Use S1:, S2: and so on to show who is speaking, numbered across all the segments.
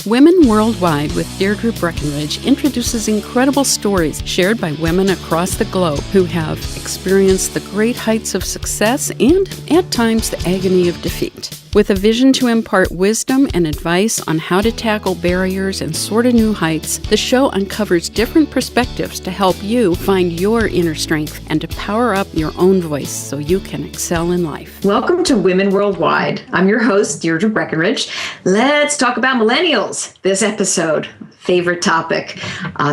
S1: Women Worldwide with Deirdre Breakenridge introduces incredible stories shared by women across the globe who have experienced the great heights of success and, at times, the agony of defeat. With a vision to impart wisdom and advice on how to tackle barriers and soar to new heights, the show uncovers different perspectives to help you find your inner strength and to power up your own voice so you can excel in life.
S2: Welcome to Women Worldwide. I'm your host, Deirdre Breakenridge. Let's talk about millennials this episode. Favorite topic,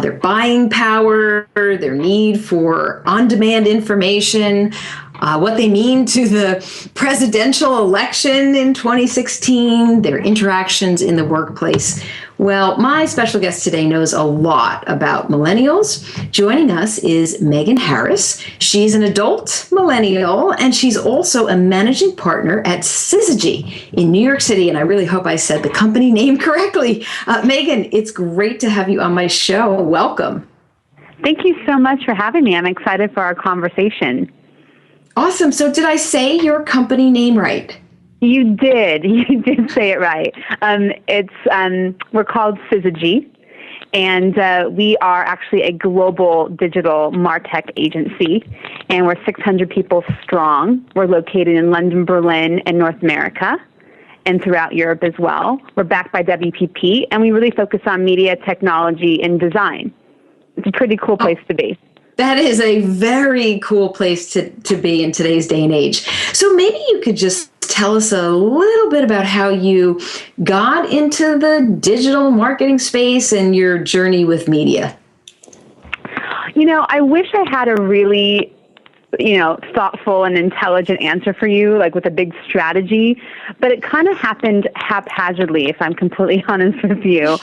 S2: their buying power, their need for on-demand information, what they mean to the presidential election in 2016, their interactions in the workplace. Well, my special guest today knows a lot about millennials. Joining us is Megan Harris. She's an adult millennial, and she's also a managing partner at SYZYGY in New York City. And I really hope I said the company name correctly. Megan, it's great to have you on my show. Welcome.
S3: Thank you so much for having me. I'm excited for our conversation.
S2: Awesome. So did I say your company name right?
S3: You did. You did say it right. We're called SYZYGY, and we are actually a global digital MarTech agency, and we're 600 people strong. We're located in London, Berlin, and North America, and throughout Europe as well. We're backed by WPP, and we really focus on media, technology, and design. It's a pretty cool place to be.
S2: That is a very cool place to be in today's day and age. So maybe you could just tell us a little bit about how you got into the digital marketing space and your journey with media.
S3: You know, I wish I had a really thoughtful and intelligent answer for you, like with a big strategy, but it kind of happened haphazardly, if I'm completely honest with you.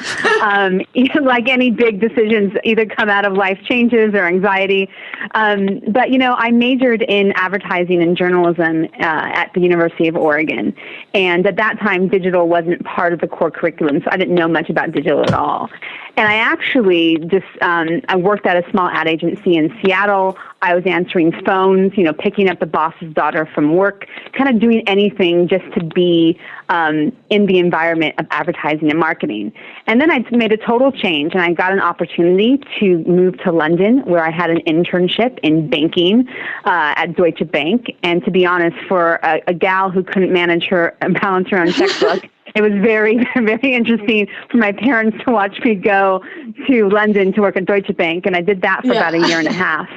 S3: Like any big decisions either come out of life changes or anxiety. But I majored in advertising and journalism at the University of Oregon. And at that time, digital wasn't part of the core curriculum, so I didn't know much about digital at all. And I actually I worked at a small ad agency in Seattle. I was answering phones, picking up the boss's daughter from work, kind of doing anything just to be in the environment of advertising and marketing. And then I made a total change, and I got an opportunity to move to London, where I had an internship in banking at Deutsche Bank. And to be honest, for a gal who couldn't balance her own checkbook, it was very, very interesting for my parents to watch me go to London to work at Deutsche Bank, and I did that for about a year and a half.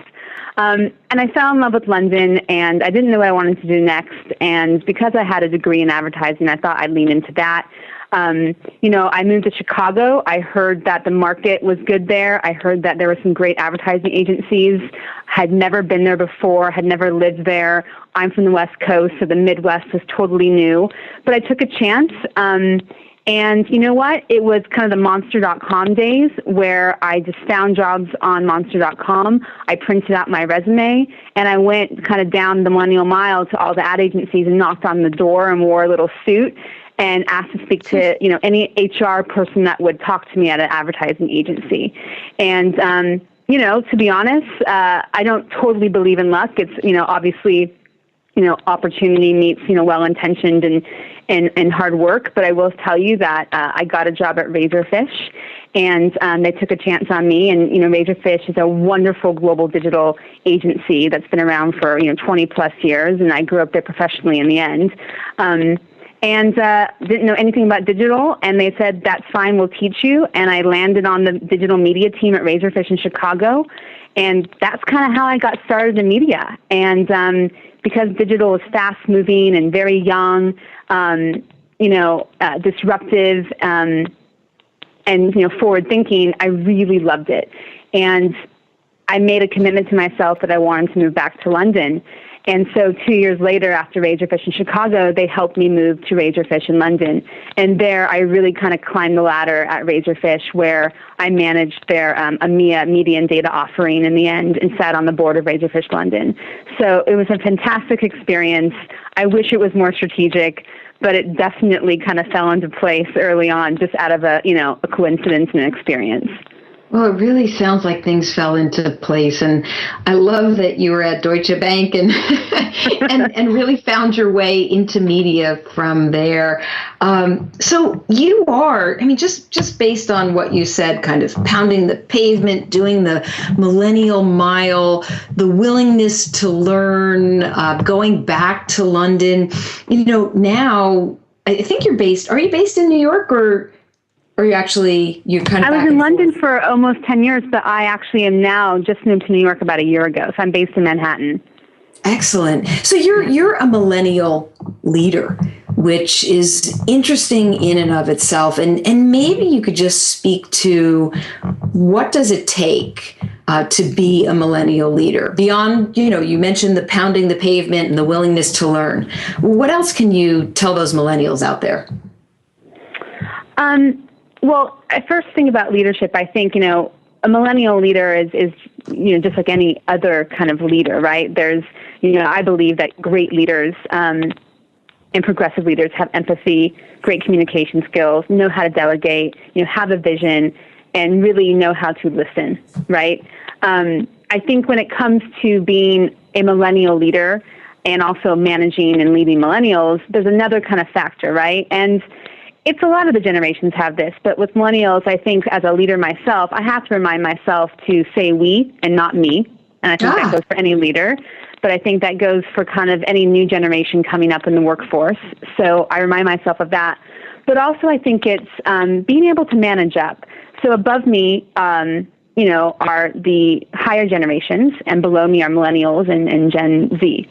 S3: And I fell in love with London, and I didn't know what I wanted to do next. And because I had a degree in advertising, I thought I'd lean into that. I moved to Chicago. I heard that the market was good there. I heard that there were some great advertising agencies. Had never been there before, had never lived there. I'm from the West Coast, so the Midwest was totally new. But I took a chance. And you know what? It was kind of the Monster.com days where I just found jobs on Monster.com. I printed out my resume, and I went kind of down the Millennial Mile to all the ad agencies and knocked on the door and wore a little suit and asked to speak to, any HR person that would talk to me at an advertising agency. And, to be honest, I don't totally believe in luck. It's, obviously, opportunity meets, well-intentioned and hard work. But I will tell you that I got a job at Razorfish, and they took a chance on me. And, Razorfish is a wonderful global digital agency that's been around for, 20 plus years. And I grew up there professionally in the end. And didn't know anything about digital, and they said, that's fine, we'll teach you. And I landed on the digital media team at Razorfish in Chicago, and that's kind of how I got started in media. And because digital is fast-moving and very young, disruptive, and forward-thinking, I really loved it. And I made a commitment to myself that I wanted to move back to London. And so 2 years later, after Razorfish in Chicago, they helped me move to Razorfish in London. And there, I really kind of climbed the ladder at Razorfish, where I managed their EMEA media and data offering in the end and sat on the board of Razorfish London. So it was a fantastic experience. I wish it was more strategic, but it definitely kind of fell into place early on, just out of a coincidence and an experience.
S2: Well, it really sounds like things fell into place, and I love that you were at Deutsche Bank and and really found your way into media from there. So you are, I mean, just based on what you said, kind of pounding the pavement, doing the millennial mile, the willingness to learn, going back to London. Now I think you're based. Are you based in New York or? Or you're kind of.
S3: I was in London for almost 10 years, but I actually am now just moved to New York about a year ago. So I'm based in Manhattan.
S2: Excellent. So you're a millennial leader, which is interesting in and of itself. And maybe you could just speak to what does it take to be a millennial leader beyond, you mentioned the pounding the pavement and the willingness to learn. What else can you tell those millennials out there?
S3: Well, first thing about leadership, I think, a millennial leader is just like any other kind of leader, right? There's, I believe that great leaders and progressive leaders have empathy, great communication skills, know how to delegate, have a vision, and really know how to listen, right? I think when it comes to being a millennial leader and also managing and leading millennials, there's another kind of factor, right? And it's a lot of the generations have this, but with millennials, I think as a leader myself, I have to remind myself to say we and not me. And I think that goes for any leader, but I think that goes for kind of any new generation coming up in the workforce. So I remind myself of that. But also I think it's being able to manage up. So above me, are the higher generations, and below me are millennials and Gen Z.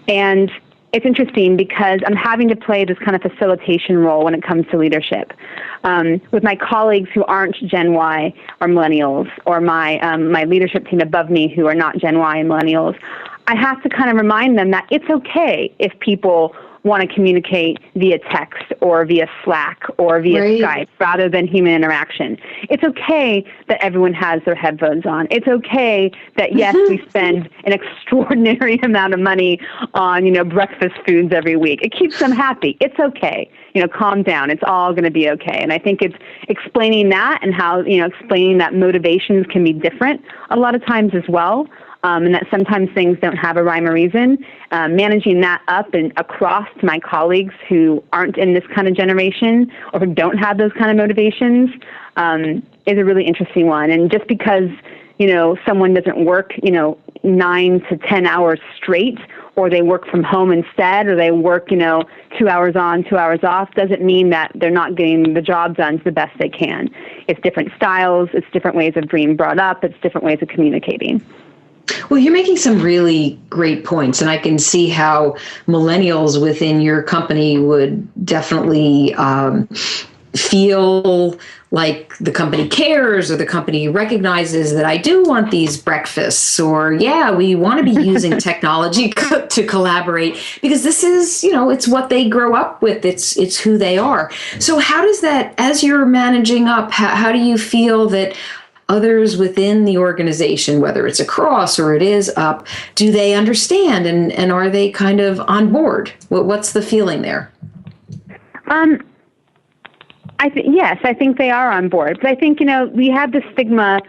S3: And it's interesting because I'm having to play this kind of facilitation role when it comes to leadership. With my colleagues who aren't Gen Y or millennials, or my leadership team above me who are not Gen Y and millennials, I have to kind of remind them that it's okay if people want to communicate via text or via Slack or via Skype rather than human interaction. It's okay that everyone has their headphones on. It's okay that, yes, we spend an extraordinary amount of money on, breakfast foods every week. It keeps them happy. It's okay. Calm down. It's all going to be okay. And I think it's explaining that and how, explaining that motivations can be different a lot of times as well. And that sometimes things don't have a rhyme or reason. Managing that up and across to my colleagues who aren't in this kind of generation or who don't have those kind of motivations is a really interesting one. And just because, someone doesn't work, 9 to 10 hours straight, or they work from home instead, or they work, 2 hours on, 2 hours off, doesn't mean that they're not getting the job done to the best they can. It's different styles. It's different ways of being brought up. It's different ways of communicating.
S2: Well, you're making some really great points, and I can see how millennials within your company would definitely feel like the company cares, or the company recognizes that I do want these breakfasts, or we want to be using technology to collaborate, because this is, it's what they grow up with. It's who they are. So how does that, as you're managing up, how do you feel that others within the organization, whether it's across or it is up, do they understand and are they kind of on board? What's the feeling there?
S3: Yes, I think they are on board. But I think, we have this stigma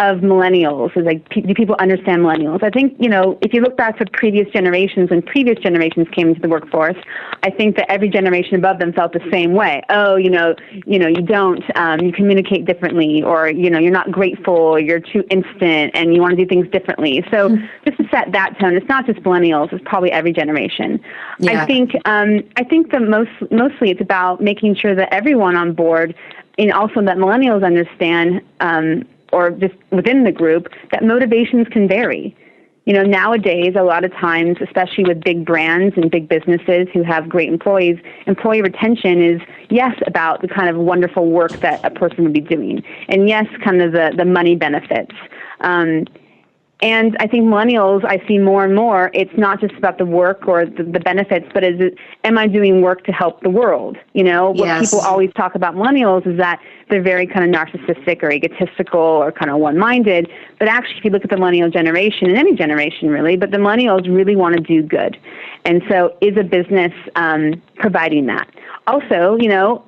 S3: of millennials. Is like, do people understand millennials? I think, if you look back to previous generations, when previous generations came into the workforce, I think that every generation above them felt the same way. Oh, you don't, you communicate differently, or, you're not grateful, or you're too instant and you want to do things differently. So just to set that tone, it's not just millennials, it's probably every generation. Yeah. I think that mostly it's about making sure that everyone on board, and also that millennials understand, or just within the group, that motivations can vary. Nowadays, a lot of times, especially with big brands and big businesses who have great employees, employee retention is, yes, about the kind of wonderful work that a person would be doing, and yes, kind of the money benefits. And I think millennials, I see more and more, it's not just about the work or the benefits, but am I doing work to help the world? What people always talk about millennials is that they're very kind of narcissistic or egotistical or kind of one-minded. But actually, if you look at the millennial generation, and any generation really, but the millennials really want to do good. And so is a business providing that? Also,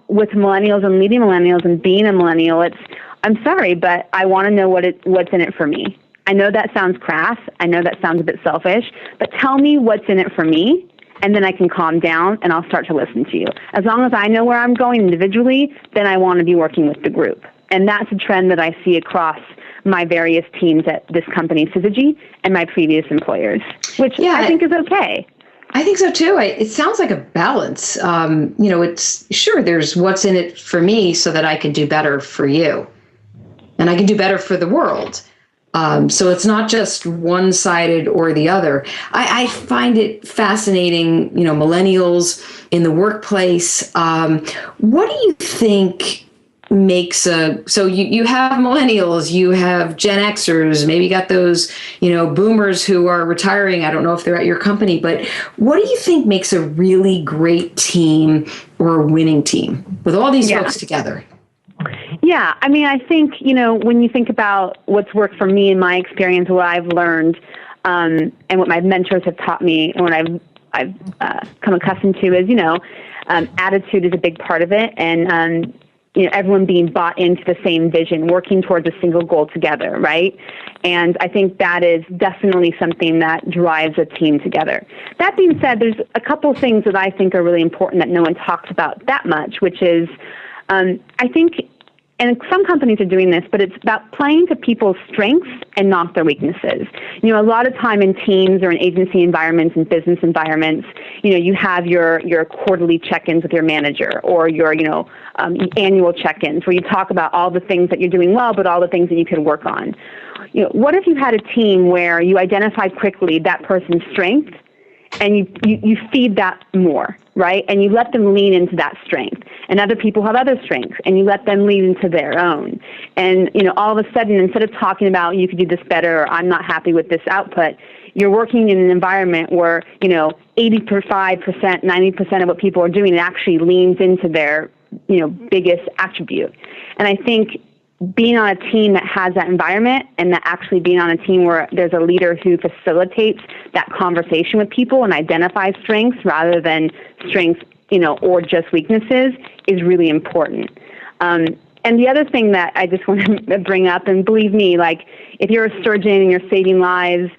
S3: with millennials and leading millennials and being a millennial, it's I'm sorry, but I want to know what's in it for me. I know that sounds crass. I know that sounds a bit selfish, but tell me what's in it for me, and then I can calm down and I'll start to listen to you. As long as I know where I'm going individually, then I want to be working with the group. And that's a trend that I see across my various teams at this company, SYZYGY, and my previous employers, which I think is okay.
S2: I think so too. It sounds like a balance. It's sure there's what's in it for me so that I can do better for you and I can do better for the world. So it's not just one-sided or the other. I find it fascinating, millennials in the workplace. What do you think makes so you have millennials, you have Gen Xers, maybe you got those, boomers who are retiring. I don't know if they're at your company, but what do you think makes a really great team or a winning team with all these folks together?
S3: Yeah, I mean, I think, when you think about what's worked for me in my experience, what I've learned, and what my mentors have taught me, and what I've come accustomed to is, attitude is a big part of it, and everyone being bought into the same vision, working towards a single goal together, right? And I think that is definitely something that drives a team together. That being said, there's a couple things that I think are really important that no one talks about that much, which is, I think, and some companies are doing this, but it's about playing to people's strengths and not their weaknesses. A lot of time in teams or in agency environments and business environments, you have your quarterly check-ins with your manager or your, annual check-ins where you talk about all the things that you're doing well, but all the things that you can work on. What if you had a team where you identified quickly that person's strength and you feed that more, right? And you let them lean into that strength. And other people have other strengths, and you let them lean into their own. And, all of a sudden, instead of talking about you could do this better or I'm not happy with this output, you're working in an environment where, 85%, 90% of what people are doing actually leans into their, biggest attribute. And I think being on a team that has that environment and that actually being on a team where there's a leader who facilitates that conversation with people and identifies strengths rather than strengths, or just weaknesses is really important. And the other thing that I just want to bring up, and believe me, like if you're a surgeon and you're saving lives,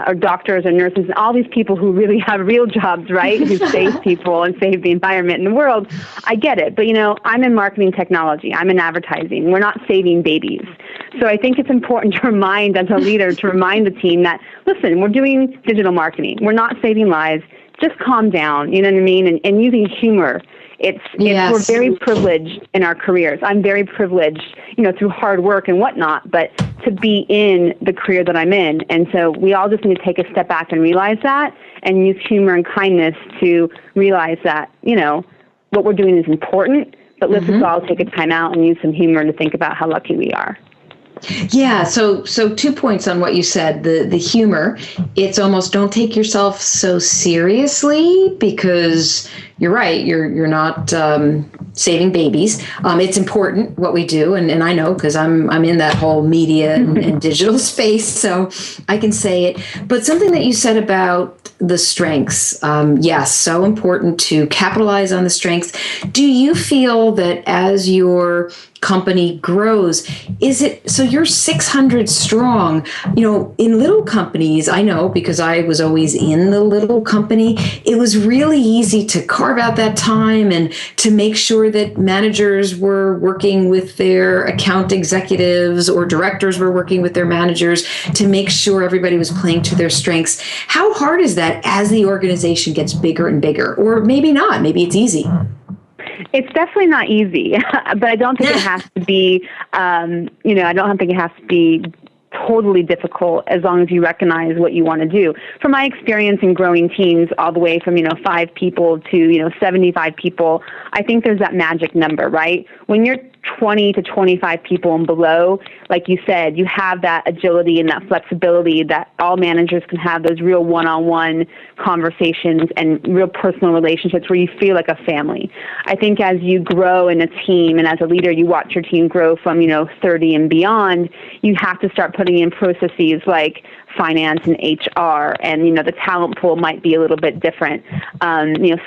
S3: or doctors or nurses, and all these people who really have real jobs, right, who save people and save the environment in the world, I get it. But, I'm in marketing technology. I'm in advertising. We're not saving babies. So I think it's important to remind, as a leader, to remind the team that, listen, we're doing digital marketing. We're not saving lives. Just calm down, you know what I mean? And using humor. We're very privileged in our careers. I'm very privileged, through hard work and whatnot, but to be in the career that I'm in. And so we all just need to take a step back and realize that and use humor and kindness to realize that, what we're doing is important, but let's just all take a time out and use some humor to think about how lucky we are.
S2: Yeah. So 2 points on what you said. The humor, it's almost don't take yourself so seriously because you're right. You're not saving babies. It's important what we do. And I know because I'm in that whole media and digital space, so I can say it. But something that you said about the strengths, yes, so important to capitalize on the strengths. Do you feel that as your company grows, is it so you're 600 strong? In little companies, I know because I was always in the little company, it was really easy to carve out that time and to make sure that managers were working with their account executives or directors were working with their managers to make sure everybody was playing to their strengths. How hard is that as the organization gets bigger and bigger? Or maybe not, maybe it's easy.
S3: It's definitely not easy, but I don't think it has to be, I don't think it has to be totally difficult as long as you recognize what you want to do. From my experience in growing teams all the way from, 5 people to, 75 people, I think there's that magic number, right? When you're 20 to 25 people and below, like you said, you have that agility and that flexibility that all managers can have those real one-on-one conversations and real personal relationships where you feel like a family. I think as you grow in a team and as a leader, you watch your team grow from, 30 and beyond, you have to start putting in processes like finance and HR, and, the talent pool might be a little bit different.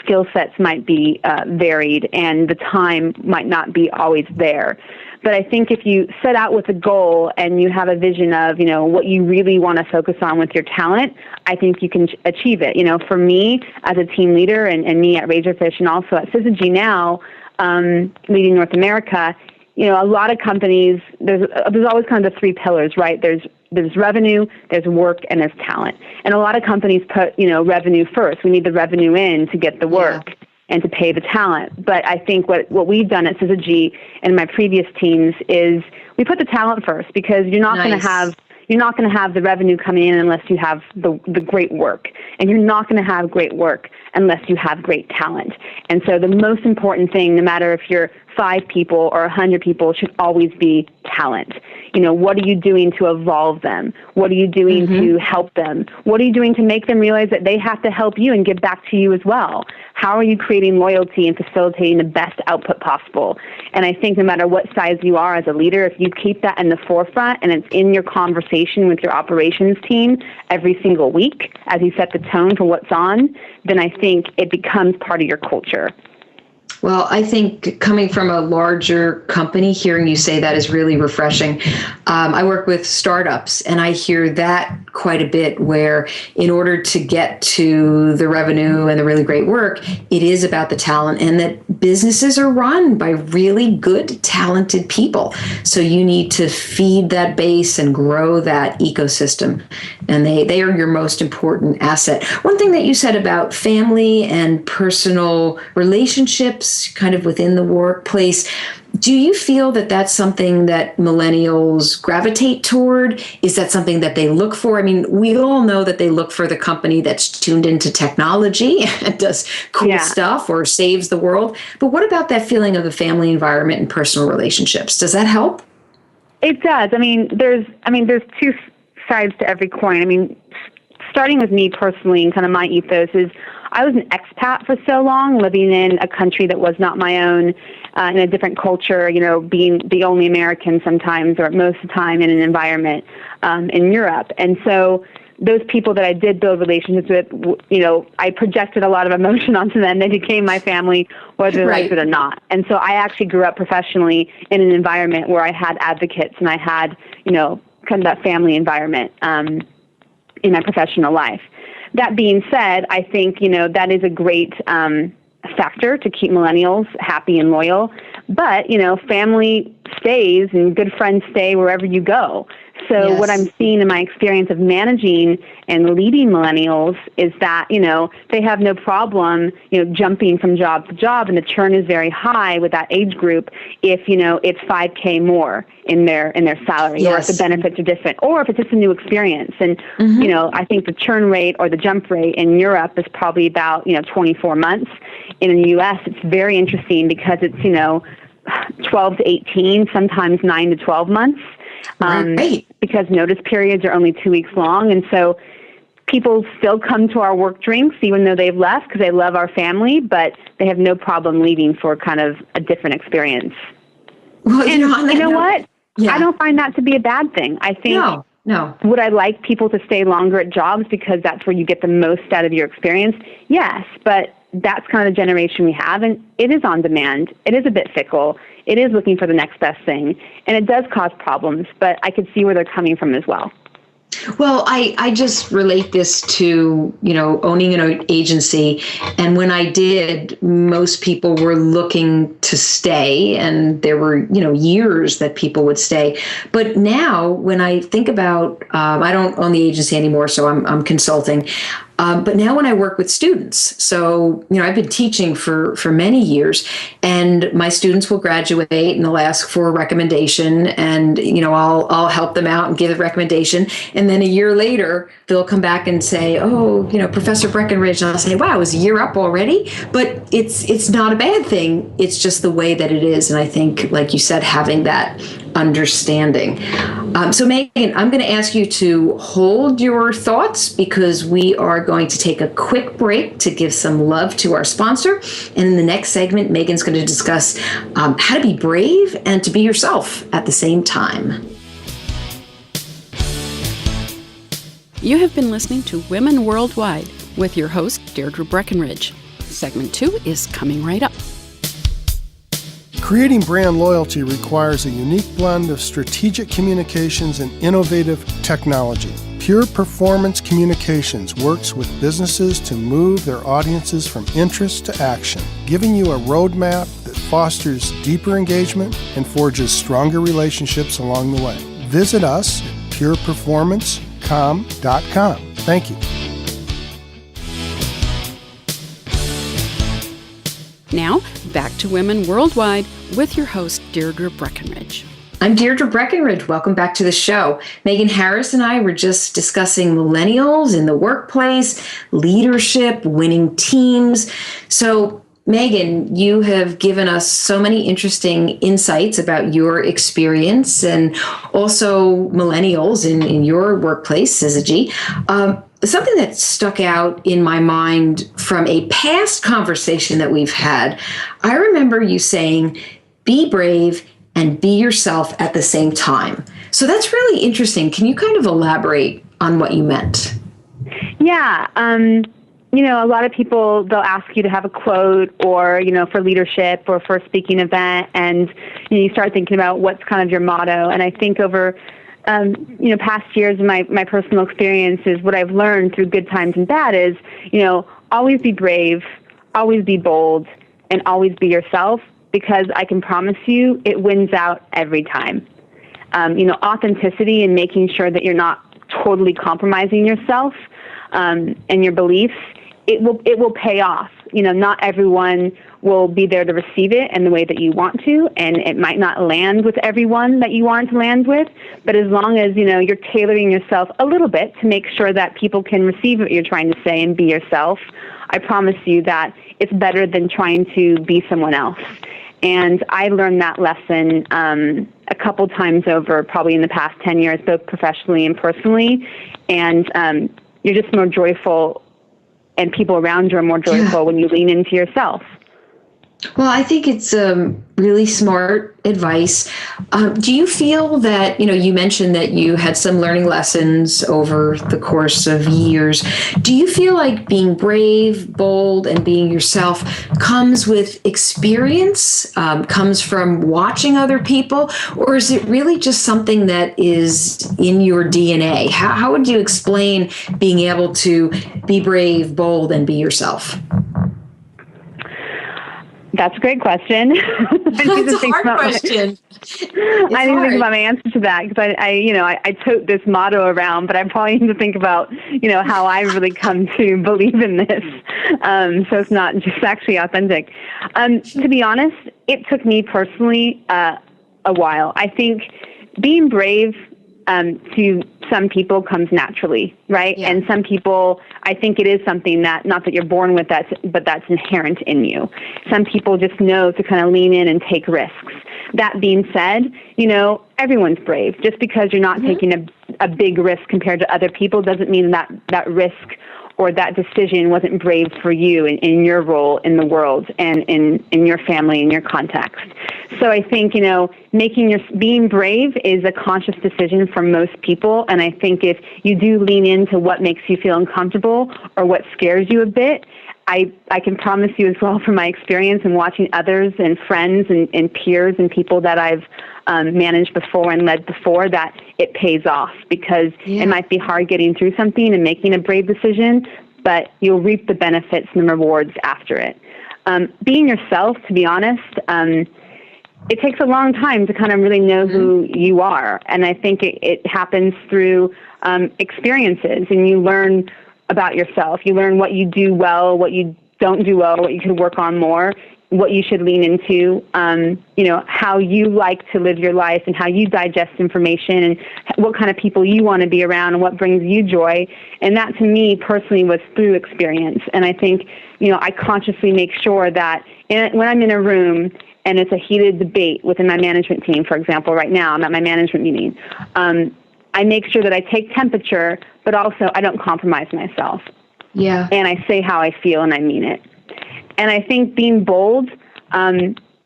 S3: Skill sets might be varied, and the time might not be always there. But I think if you set out with a goal and you have a vision of, what you really want to focus on with your talent, I think you can achieve it. For me as a team leader and me at Razorfish and also at SYZYGY now, leading North America, a lot of companies, there's always kind of the three pillars, right? There's revenue, there's work, and there's talent. And a lot of companies put, revenue first. We need the revenue in to get the work. Yeah. And to pay the talent. But I think what we've done at SYZYGY and my previous teams is we put the talent first, because you're not going to have the revenue coming in unless you have the great work. And you're not going to have great work unless you have great talent. And so the most important thing, no matter if you're 5 people or 100 people, should always be talent. What are you doing to evolve them? What are you doing to help them? What are you doing to make them realize that they have to help you and give back to you as well? How are you creating loyalty and facilitating the best output possible? And I think no matter what size you are as a leader, if you keep that in the forefront and it's in your conversation with your operations team every single week as you set the tone for what's on, then I think it becomes part of your culture.
S2: Well, I think coming from a larger company, hearing you say that is really refreshing. I work with startups, and I hear that quite a bit, where in order to get to the revenue and the really great work, it is about the talent, and that businesses are run by really good, talented people. So you need to feed that base and grow that ecosystem, and they are your most important asset. One thing that you said about family and personal relationships kind of within the workplace, do you feel that that's something that millennials gravitate toward? Is that something that they look for? I mean, we all know that they look for the company that's tuned into technology and does cool stuff or saves the world. But what about that feeling of the family environment and personal relationships? Does that help?
S3: It does. There's 2 sides to every coin. Starting with me personally and kind of my ethos is I was an expat for so long, living in a country that was not my own, in a different culture, being the only American sometimes or most of the time in an environment in Europe. And so those people that I did build relationships with, I projected a lot of emotion onto them. They became my family, whether they liked it or not. And so I actually grew up professionally in an environment where I had advocates and I had, kind of that family environment in my professional life. That being said, I think, that is a great factor to keep millennials happy and loyal. But, family stays and good friends stay wherever you go. So what I'm seeing in my experience of managing and leading millennials is that, they have no problem, jumping from job to job, and the churn is very high with that age group if, it's $5K more in their salary, or if the benefits are different, or if it's just a new experience. And, I think the churn rate or the jump rate in Europe is probably about, 24 months. In the U.S., it's very interesting because it's, 12 to 18, sometimes 9 to 12 months. Because notice periods are only 2 weeks long. And so people still come to our work drinks, even though they've left, because they love our family, but they have no problem leaving for kind of a different experience.
S2: Well,
S3: and you know what?
S2: Yeah.
S3: I don't find that to be a bad thing. I think,
S2: no.
S3: Would I like people to stay longer at jobs because that's where you get the most out of your experience? Yes, but that's kind of the generation we have, and it is on demand. It is a bit fickle. It is looking for the next best thing, and it does cause problems, but I could see where they're coming from as well.
S2: Well, I just relate this to, owning an agency. And when I did, most people were looking to stay, and there were, years that people would stay. But now when I think about, I don't own the agency anymore, so I'm consulting. But now when I work with students, so, I've been teaching for many years, and my students will graduate and they'll ask for a recommendation, and, I'll help them out and give a recommendation. And then a year later, they'll come back and say, oh, Professor Breakenridge, and I'll say, wow, it was a year up already. But it's not a bad thing. It's just the way that it is. And I think, like you said, having that understanding. So Megan, I'm going to ask you to hold your thoughts, because we are going to take a quick break to give some love to our sponsor. And in the next segment, Megan's going to discuss how to be brave and to be yourself at the same time.
S1: You have been listening to Women Worldwide with your host, Deirdre Breakenridge. Segment 2 is coming right up.
S4: Creating brand loyalty requires a unique blend of strategic communications and innovative technology. Pure Performance Communications works with businesses to move their audiences from interest to action, giving you a roadmap that fosters deeper engagement and forges stronger relationships along the way. Visit us at pureperformancecom.com. Thank you.
S1: Now, back to Women Worldwide with your host, Deirdre Breakenridge.
S2: I'm Deirdre Breakenridge. Welcome back to the show. Megan Harris and I were just discussing millennials in the workplace, leadership, winning teams. So, Megan, you have given us so many interesting insights about your experience and also millennials in your workplace, SYZYGY. Something that stuck out in my mind from a past conversation that we've had, I remember you saying, be brave and be yourself at the same time. So that's really interesting. Can you kind of elaborate on what you meant?
S3: Yeah. A lot of people, they'll ask you to have a quote or, for leadership or for a speaking event. And you start thinking about what's kind of your motto. And I think over, past years, my personal experiences, what I've learned through good times and bad is, always be brave, always be bold, and always be yourself, because I can promise you it wins out every time. Authenticity and making sure that you're not totally compromising yourself and your beliefs, it will pay off. Not everyone will be there to receive it in the way that you want to, and it might not land with everyone that you want it to land with, but as long as, you're tailoring yourself a little bit to make sure that people can receive what you're trying to say and be yourself, I promise you that it's better than trying to be someone else. And I learned that lesson a couple times over, probably in the past 10 years, both professionally and personally, and you're just more joyful, and people around you are more joyful when you lean into yourself.
S2: Well, I think it's really smart advice. Do you feel that, you mentioned that you had some learning lessons over the course of years. Do you feel like being brave, bold, and being yourself comes with experience, comes from watching other people, or is it really just something that is in your DNA? How would you explain being able to be brave, bold, and be yourself?
S3: That's a great question.
S2: That's a hard question.
S3: I need to think about my answer to that, because I tote this motto around, but I probably need to think about, how I really come to believe in this. So it's not just actually authentic. To be honest, it took me personally a while. I think being brave to some people comes naturally, right? Yeah. And some people, I think it is something that, not that you're born with that, but that's inherent in you. Some people just know to kind of lean in and take risks. That being said, everyone's brave. Just because you're not taking a big risk compared to other people doesn't mean that risk or that decision wasn't brave for you in your role in the world and in your family, in your context. So I think, being brave is a conscious decision for most people. And I think if you do lean into what makes you feel uncomfortable or what scares you a bit, I can promise you as well from my experience and watching others and friends and peers and people that I've managed before and led before, that it pays off, because it might be hard getting through something and making a brave decision, but you'll reap the benefits and the rewards after it. Being yourself, to be honest, it takes a long time to kind of really know who you are. And I think it happens through experiences, and you learn about yourself. You learn what you do well, what you don't do well, what you could work on more, what you should lean into, how you like to live your life and how you digest information and what kind of people you want to be around and what brings you joy. And that, to me, personally, was through experience. And I think, I consciously make sure that when I'm in a room and it's a heated debate within my management team, for example, right now I'm at my management meeting, I make sure that I take temperature, but also I don't compromise myself. Yeah. And I say how I feel and I mean it. And I think being bold,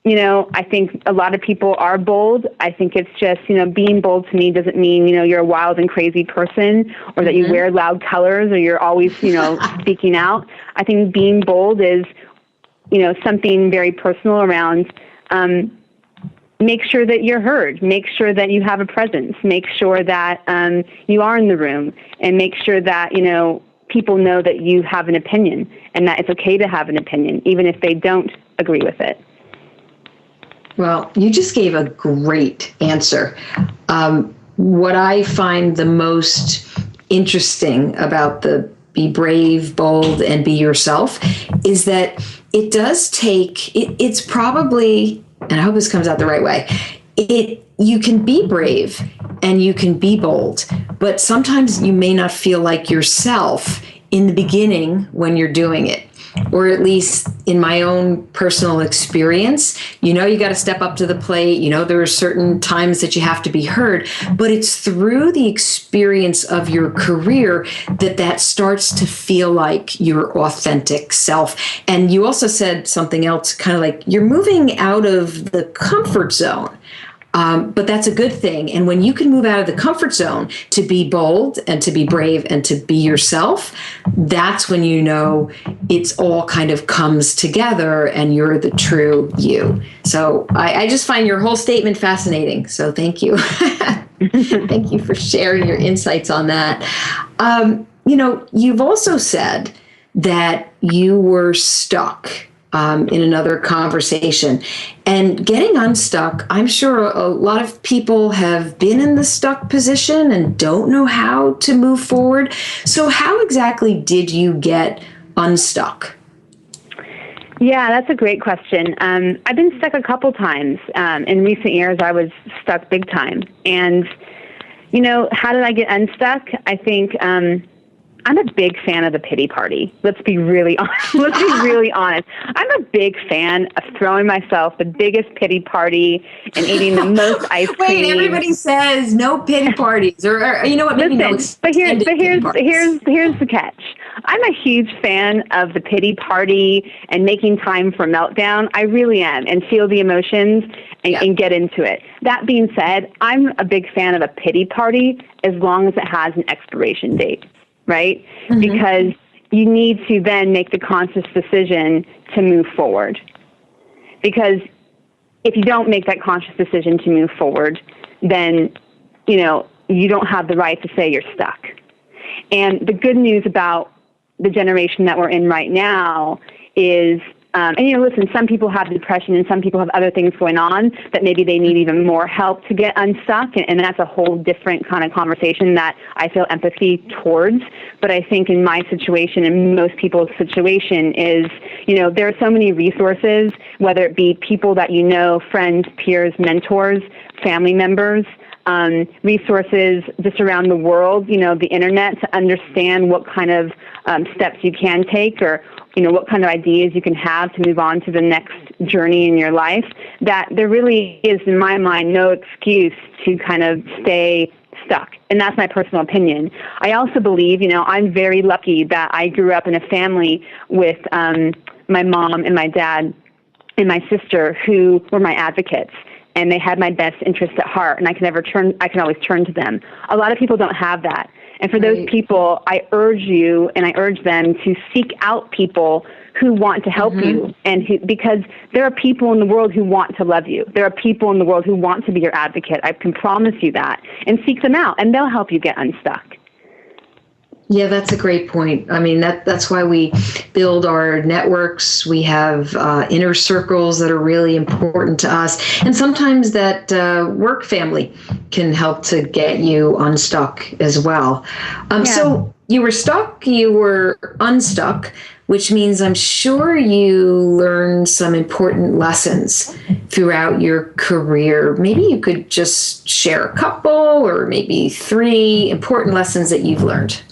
S3: I think a lot of people are bold. I think it's just, being bold to me doesn't mean, you're a wild and crazy person, or that you wear loud colors, or you're always, speaking out. I think being bold is, something very personal around, make sure that you're heard, make sure that you have a presence, make sure that you are in the room, and make sure that, people know that you have an opinion and that it's okay to have an opinion, even if they don't agree with it.
S2: Well, you just gave a great answer. What I find the most interesting about the be brave, bold, and be yourself is that it does take, it's probably, and I hope this comes out the right way, you can be brave and you can be bold, but sometimes you may not feel like yourself in the beginning when you're doing it. Or at least in my own personal experience, you got to step up to the plate. There are certain times that you have to be heard, but it's through the experience of your career that starts to feel like your authentic self. And you also said something else, kind of like you're moving out of the comfort zone. But that's a good thing. And when you can move out of the comfort zone to be bold and to be brave and to be yourself, that's when it's all kind of comes together and you're the true you. So I just find your whole statement fascinating. So thank you. Thank you for sharing your insights on that. You've also said that you were stuck in another conversation. And getting unstuck, I'm sure a lot of people have been in the stuck position and don't know how to move forward. So how exactly did you get unstuck?
S3: Yeah, that's a great question. I've been stuck a couple times. In recent years, I was stuck big time. And, how did I get unstuck? I think I'm a big fan of the pity party. Let's be really honest. I'm a big fan of throwing myself the biggest pity party and eating the most ice cream.
S2: Wait, everybody says no pity parties, or you know what? Maybe
S3: Listen, but here's the catch. I'm a huge fan of the pity party and making time for meltdown. I really am, and feel the emotions and get into it. That being said, I'm a big fan of a pity party as long as it has an expiration date. Right? Mm-hmm. Because you need to then make the conscious decision to move forward. Because if you don't make that conscious decision to move forward, then, you don't have the right to say you're stuck. And the good news about the generation that we're in right now is, listen, some people have depression and some people have other things going on that maybe they need even more help to get unstuck. And that's a whole different kind of conversation that I feel empathy towards. But I think in my situation and most people's situation is, there are so many resources, whether it be people that friends, peers, mentors, family members, resources just around the world, the internet, to understand what kind of steps you can take, or what kind of ideas you can have to move on to the next journey in your life, that there really is, in my mind, no excuse to kind of stay stuck. And that's my personal opinion. I also believe, I'm very lucky that I grew up in a family with my mom and my dad and my sister who were my advocates. And they had my best interest at heart, and I can always turn to them. A lot of people don't have that. And for those people, I urge you and I urge them to seek out people who want to help you, and because there are people in the world who want to love you. There are people in the world who want to be your advocate. I can promise you that. And seek them out, and they'll help you get unstuck.
S2: Yeah, that's a great point. I mean, that's why we build our networks. We have inner circles that are really important to us. And sometimes that work family can help to get you unstuck as well. So you were stuck, you were unstuck, which means I'm sure you learned some important lessons throughout your career. Maybe you could just share a couple or maybe 3 important lessons that you've learned.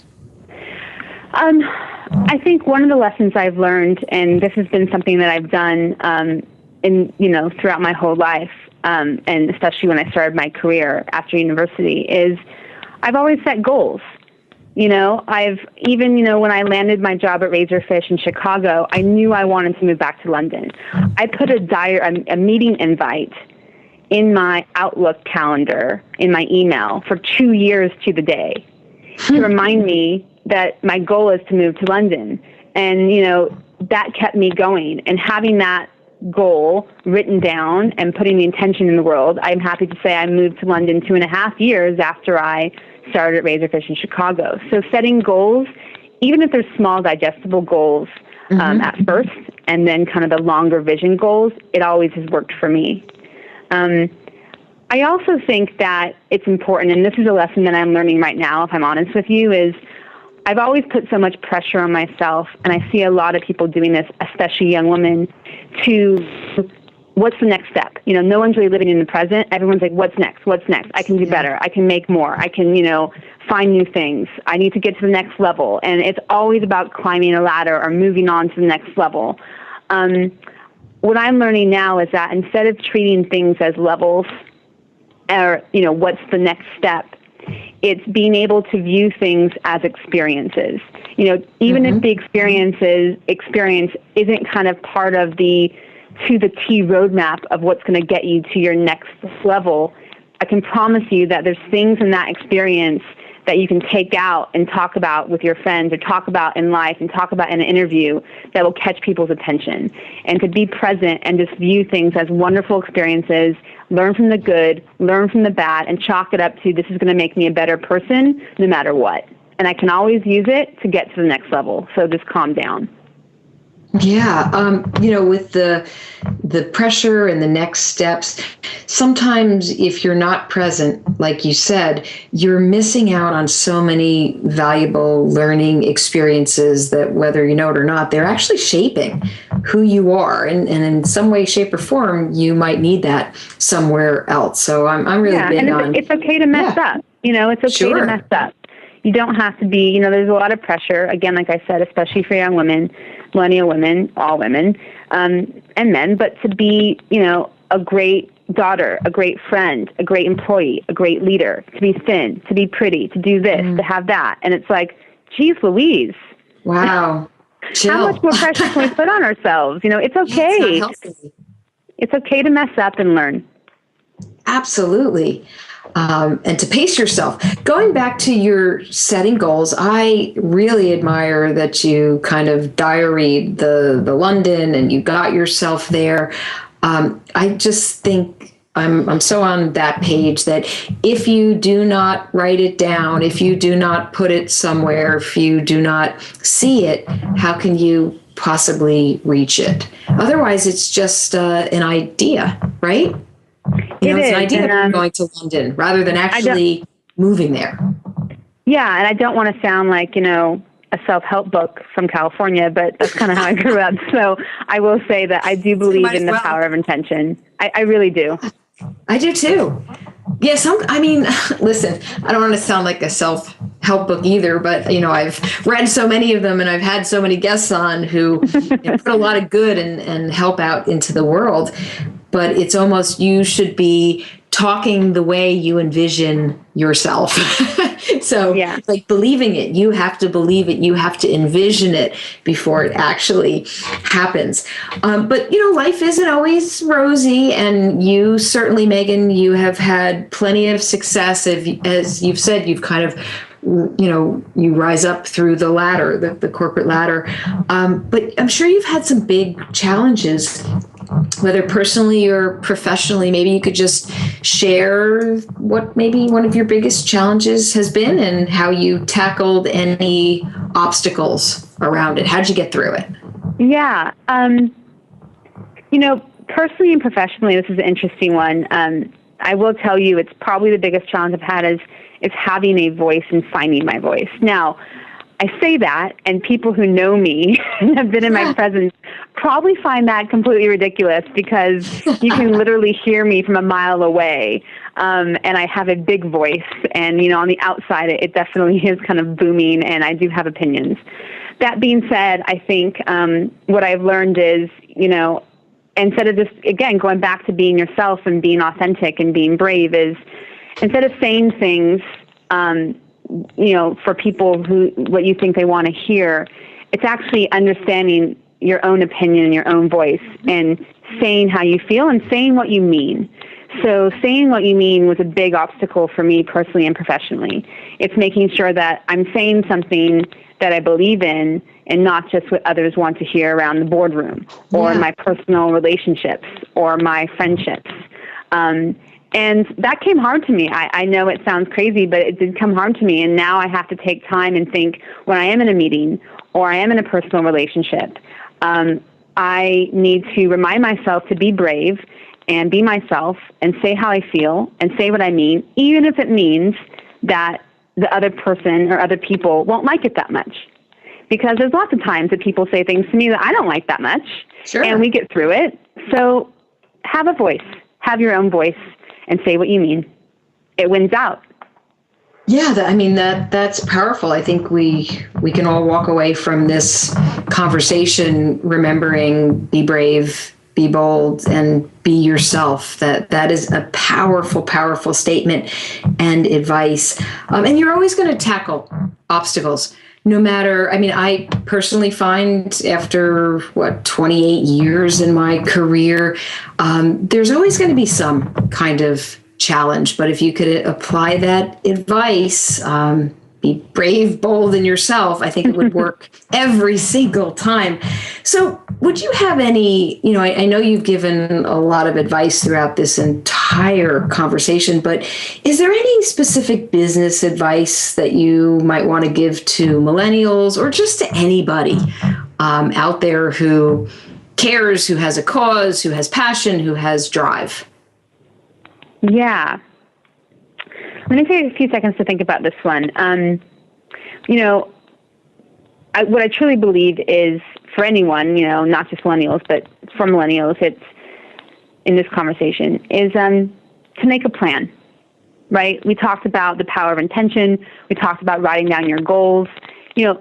S3: I think one of the lessons I've learned, and this has been something that I've done throughout my whole life, and especially when I started my career after university, is I've always set goals. when I landed my job at Razorfish in Chicago, I knew I wanted to move back to London. I put a meeting invite in my Outlook calendar, in my email, for 2 years to the day to remind me that my goal is to move to London. And, that kept me going. And having that goal written down and putting the intention in the world, I'm happy to say I moved to London 2.5 years after I started at Razorfish in Chicago. So setting goals, even if they're small, digestible goals at first, and then kind of the longer vision goals, it always has worked for me. I also think that it's important, and this is a lesson that I'm learning right now, if I'm honest with you, is I've always put so much pressure on myself, and I see a lot of people doing this, especially young women, to what's the next step? No one's really living in the present. Everyone's like, what's next? What's next? I can do better. I can make more. I can, find new things. I need to get to the next level. And it's always about climbing a ladder or moving on to the next level. What I'm learning now is that instead of treating things as levels or, what's the next step, it's being able to view things as experiences. Even if the experience isn't kind of part of the to the T roadmap of what's going to get you to your next level, I can promise you that there's things in that experience that you can take out and talk about with your friends or talk about in life and talk about in an interview that will catch people's attention. And to be present and just view things as wonderful experiences, learn from the good, learn from the bad, and chalk it up to this is going to make me a better person no matter what. And I can always use it to get to the next level. So just calm down.
S2: Yeah, with the pressure and the next steps, sometimes if you're not present, like you said, you're missing out on so many valuable learning experiences that whether you know it or not, they're actually shaping who you are. And in some way, shape, or form, you might need that somewhere else. So I'm really big on...
S3: It's okay to mess up. It's okay to mess up. You don't have to be, there's a lot of pressure, again, like I said, especially for young women, millennial women, all women, and men, but to be, a great daughter, a great friend, a great employee, a great leader, to be thin, to be pretty, to do this, to have that. And it's like, geez Louise.
S2: Wow.
S3: How much more pressure can we put on ourselves? It's okay. It's okay to mess up and learn.
S2: Absolutely. And to pace yourself. Going back to your setting goals, I really admire that you kind of diaried the London and you got yourself there. I just think I'm so on that page that if you do not write it down, if you do not put it somewhere, if you do not see it, how can you possibly reach it? Otherwise, it's just an idea, right? It's an idea of going to London rather than actually moving there.
S3: Yeah, and I don't want to sound like, a self-help book from California, but that's kind of how I grew up. So I will say that I do believe in the power of intention. I really do.
S2: I do too. Yes, listen, I don't want to sound like a self-help book either, but, I've read so many of them and I've had so many guests on who put a lot of good and help out into the world. But it's almost you should be talking the way you envision yourself. So like believing it, you have to believe it. You have to envision it before it actually happens. But, life isn't always rosy. And you certainly, Megan, you have had plenty of success. As you've said, you've kind of, you rise up through the ladder, the corporate ladder. But I'm sure you've had some big challenges, whether personally or professionally. Maybe you could just share what maybe one of your biggest challenges has been and how you tackled any obstacles around it. How did you get through it?
S3: Yeah. Personally and professionally, this is an interesting one. I will tell you, it's probably the biggest challenge I've had is having a voice and finding my voice. Now, I say that, and people who know me and have been in my presence probably find that completely ridiculous because you can literally hear me from a mile away. And I have a big voice, and, on the outside, it definitely is kind of booming, and I do have opinions. That being said, I think what I've learned is, instead of just, again, going back to being yourself and being authentic and being brave is instead of saying things for people what you think they want to hear. It's actually understanding your own opinion and your own voice and saying how you feel and saying what you mean. So saying what you mean was a big obstacle for me personally and professionally. It's making sure that I'm saying something that I believe in and not just what others want to hear around the boardroom or my personal relationships or my friendships. And that came hard to me. I know it sounds crazy, but it did come hard to me. And now I have to take time and think when I am in a meeting or I am in a personal relationship, I need to remind myself to be brave and be myself and say how I feel and say what I mean, even if it means that the other person or other people won't like it that much. Because there's lots of times that people say things to me that I don't like that much.
S2: Sure. And
S3: we get through it. So have a voice. Have your own voice and say what you mean. It wins out.
S2: Yeah, that's powerful. I think we can all walk away from this conversation remembering be brave, be bold, and be yourself. That is a powerful, powerful statement and advice. And you're always going to tackle obstacles. No matter, I personally find after 28 years in my career, there's always going to be some kind of challenge. But if you could apply that advice, be brave, bold, and yourself, I think it would work every single time. So would you have any, I know you've given a lot of advice throughout this entire conversation, but is there any specific business advice that you might want to give to millennials or just to anybody out there who cares, who has a cause, who has passion, who has drive?
S3: Yeah. Let me take a few seconds to think about this one. What I truly believe is for anyone, not just millennials, but for millennials, it's in this conversation, is to make a plan, right? We talked about the power of intention. We talked about writing down your goals.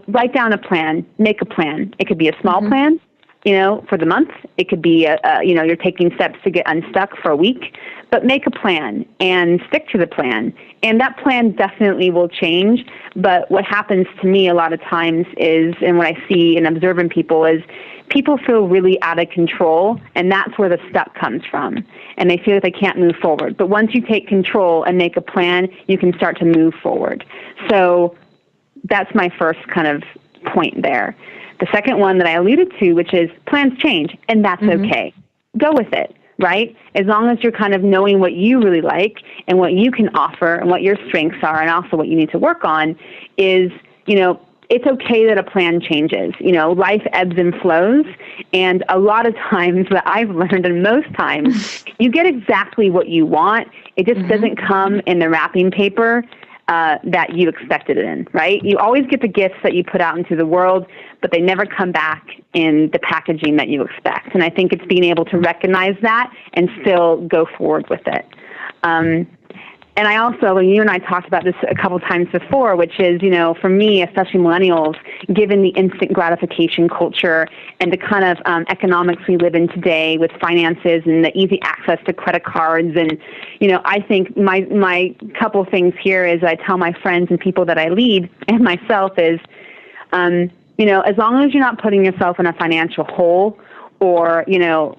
S3: Write down a plan, make a plan. It could be a small plan, for the month. It could be, you're taking steps to get unstuck for a week. But make a plan and stick to the plan. And that plan definitely will change. But what happens to me a lot of times is, and what I see and observe in people is, people feel really out of control, and that's where the stuck comes from. And they feel like they can't move forward. But once you take control and make a plan, you can start to move forward. So that's my first kind of point there. The second one that I alluded to, which is plans change, and that's okay. Go with it. Right? As long as you're kind of knowing what you really like and what you can offer and what your strengths are and also what you need to work on is, it's okay that a plan changes. Life ebbs and flows. And a lot of times that I've learned, and most times, you get exactly what you want. It just doesn't come in the wrapping paper that you expected it in, right? You always get the gifts that you put out into the world, but they never come back in the packaging that you expect. And I think it's being able to recognize that and still go forward with it. And I also, you and I talked about this a couple times before, which is, for me, especially millennials, given the instant gratification culture and the kind of economics we live in today with finances and the easy access to credit cards. And, I think my couple things here is I tell my friends and people that I lead and myself is, as long as you're not putting yourself in a financial hole or,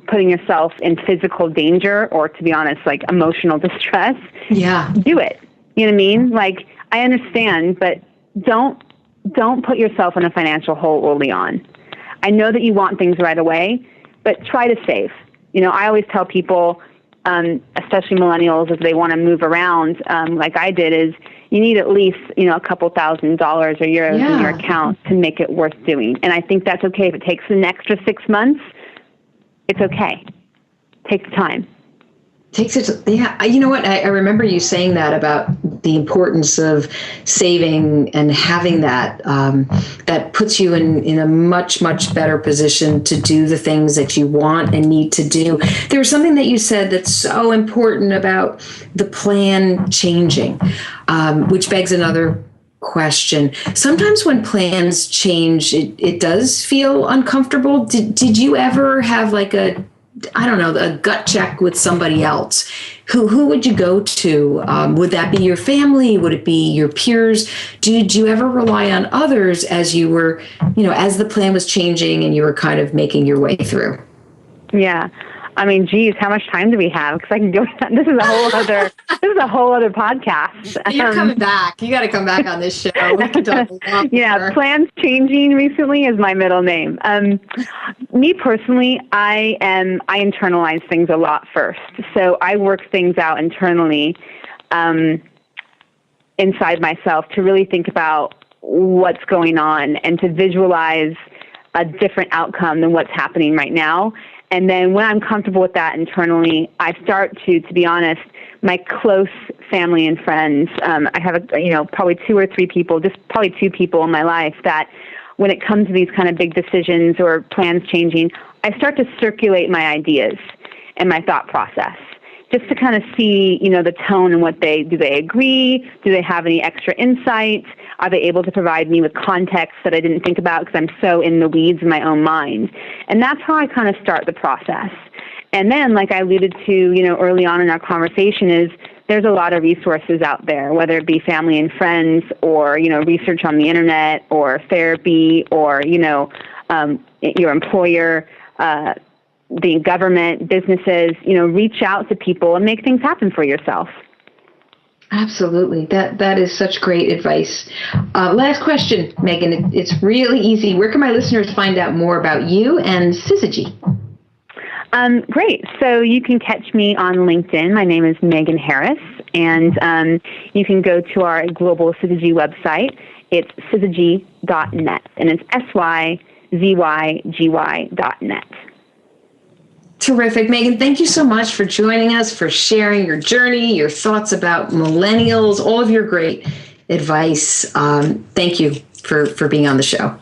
S3: putting yourself in physical danger or, to be honest, like emotional distress, do it. You know what I mean? Like, I understand, but don't put yourself in a financial hole early on. I know that you want things right away, but try to save. I always tell people, especially millennials, if they want to move around, like I did, is you need at least, a couple $1,000s or euros in your account to make it worth doing. And I think that's okay. If it takes an extra 6 months, it's okay. Take the time.
S2: Takes it. Yeah. You know what? I remember you saying that about the importance of saving and having that, that puts you in a much, much better position to do the things that you want and need to do. There was something that you said that's so important about the plan changing, which begs another question. Sometimes when plans change, it does feel uncomfortable. Did you ever have like a I don't know, a gut check with somebody else, who would you go to? Would that be your family? Would it be your peers? Did you ever rely on others as you were, as the plan was changing and you were kind of making your way through?
S3: Yeah. I mean, geez, how much time do we have? Because I can go. This is a whole other podcast.
S2: You're coming back. You got to come back on this show. We can talk a lot more.
S3: Plans changing recently is my middle name. Me personally, I internalize things a lot first. So I work things out internally, inside myself to really think about what's going on and to visualize a different outcome than what's happening right now. And then when I'm comfortable with that internally, I start to be honest, my close family and friends, I have, probably 2 or 3 people, just probably 2 people in my life that when it comes to these kind of big decisions or plans changing, I start to circulate my ideas and my thought process just to kind of see, the tone and do they agree? Do they have any extra insight? Are they able to provide me with context that I didn't think about because I'm so in the weeds in my own mind? And that's how I kind of start the process. And then, like I alluded to, early on in our conversation, is there's a lot of resources out there, whether it be family and friends or, research on the internet or therapy or, your employer, the government, businesses, reach out to people and make things happen for yourself.
S2: Absolutely. That is such great advice. Last question, Megan. It's really easy. Where can my listeners find out more about you and SYZYGY?
S3: Great. So you can catch me on LinkedIn. My name is Megan Harris, and you can go to our global SYZYGY website. It's syzygy.net, and it's SYZYGY.net.
S2: Terrific. Megan, thank you so much for joining us, for sharing your journey, your thoughts about millennials, all of your great advice. Thank you for being on the show.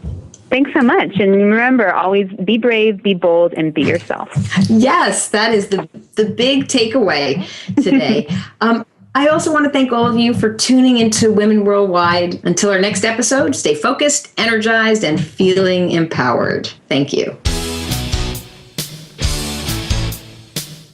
S3: Thanks so much. And remember, always be brave, be bold, and be yourself.
S2: Yes, that is the big takeaway today. I also want to thank all of you for tuning into Women Worldwide. Until our next episode, stay focused, energized, and feeling empowered. Thank you.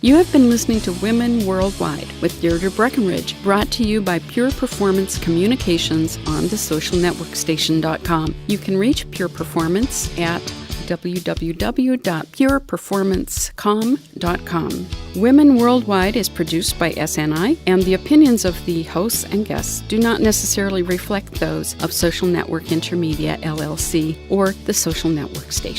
S1: You have been listening to Women Worldwide with Deirdre Breakenridge, brought to you by Pure Performance Communications on thesocialnetworkstation.com. You can reach Pure Performance at www.pureperformancecom.com. Women Worldwide is produced by SNI, and the opinions of the hosts and guests do not necessarily reflect those of Social Network Intermedia, LLC, or the Social Network Station.